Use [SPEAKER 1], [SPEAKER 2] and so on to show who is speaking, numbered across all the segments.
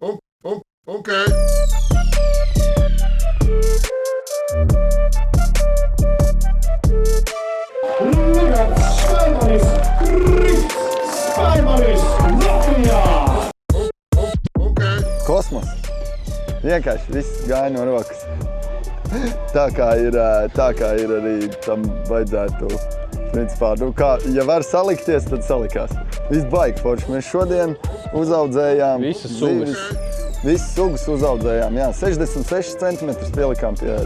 [SPEAKER 1] Okay.
[SPEAKER 2] Kosmos. Vienkārši viss gāja no rokas. Tā kā ir arī tam vajadzētu, principā, ja var salikties, tad salikās. Viss baigi forši. Mēs šodien uzaudzējām
[SPEAKER 3] Visas sugas.
[SPEAKER 2] Visas sugas uzaudzējām, jā. 66 centimetrus pielikām pie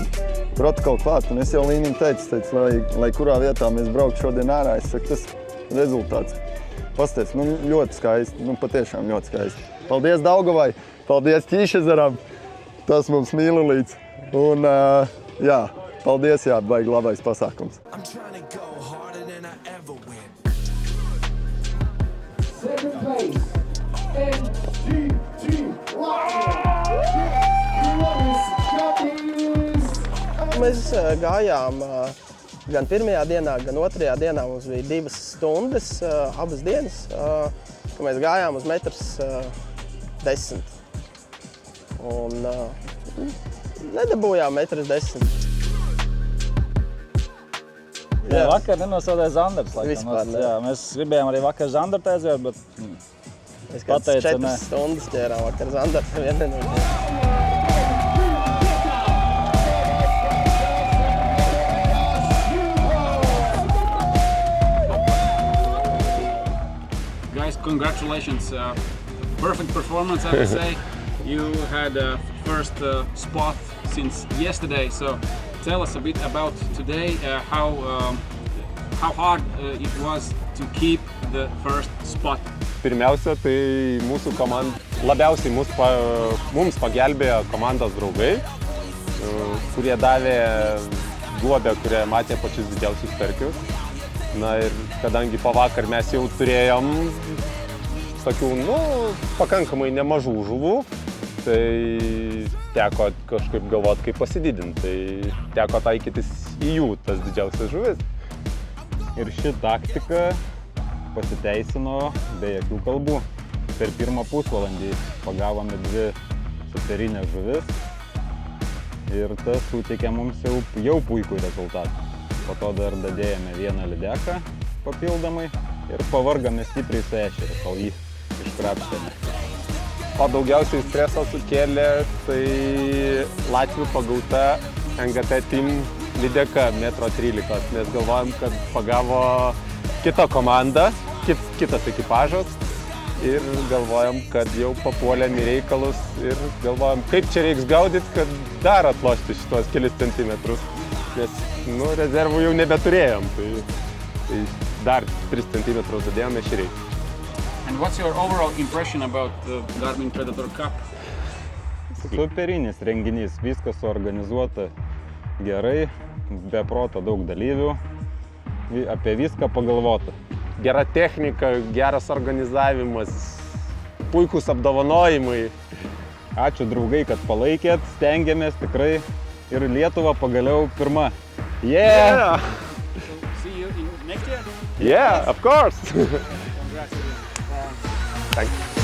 [SPEAKER 2] protokola klāt. Un es jau Līnim teicu, lai kurā vietā mēs brauktu šodien ārā, es saku, tas rezultāts. Pasties, ļoti skaisti, patiešām ļoti skaisti. Paldies Daugavai, paldies Ķīšezaram, tas mums mīlulīts. Un, jā, paldies, jā, baigi labais pasākums.
[SPEAKER 4] Second place, MGG
[SPEAKER 5] Mēs gājām gan pirmajā dienā, gan otrajā dienā. Mums bija 2 stundas, abas dienas, kad mēs gājām uz 1,10 m. Un nedabūjām 1,10 m.
[SPEAKER 3] Jā, vakar nenosodēja Zanders.
[SPEAKER 5] Vispār ne.
[SPEAKER 3] Jā, mēs gribējām arī vakar Zanderu taisīt, bet
[SPEAKER 5] Mēs kāds 4 stundas ķērām vakar Zanderu.
[SPEAKER 6] Guys, congratulations. Perfect performance, I would say. You had a first spot since yesterday, so tell us a bit about today, how hard it was to keep the first spot.
[SPEAKER 7] Pirmiausia, tai mūsų labiausiai mums pagelbėjo komandos draugai, kurie davė duobę, kurie matė pačius didžiausius starkius. Na ir kadangi pavakar mes jau turėjom tokių, pakankamai nemažų žuvų, tai teko kažkaip galvoti, kaip pasididinti. Tai teko taikytis į jų tas didžiausias žuvis.
[SPEAKER 3] ir ši taktika pasiteisino be jokių kalbų. Per pirmą pusvalandį pagavome 2 superinės žuvis ir tas suteikė mums jau puikų rezultatą. Po to dar dadėjome vieną lydeką papildomai ir pavargame stipriai su ešeriu, kol jį iškrapštėme.
[SPEAKER 7] O daugiausiai streso sukėlė tai Latvių pagauta NGT Team lydeka 1,13 m. Mes galvojom, kad pagavo kitą komandą, kitas ekipažas ir galvojom, kad jau papuolėm į reikalus ir galvojom, kaip čia reiks gaudyti, kad dar atlošti šitos kelis centimetrus. Nes rezervų jau nebeturėjom, tai dar 3 centimetrus dadėjome ešeriai.
[SPEAKER 6] And what's your overall impression about the Garmin Predator Cup?
[SPEAKER 3] Superinis renginys, viskas suorganizuota gerai, be proto daug dalyvių, apie viską pagalvota.
[SPEAKER 7] Gera technika, geras organizavimas, puikūs apdovanojimai.
[SPEAKER 3] Ačiū draugai, kad palaikėt, stengiamės tikrai ir Lietuva pagaliau pirma.
[SPEAKER 7] Yeah!
[SPEAKER 6] See you in next year?
[SPEAKER 7] Yeah, of course!
[SPEAKER 6] Congrats.
[SPEAKER 7] Thank you.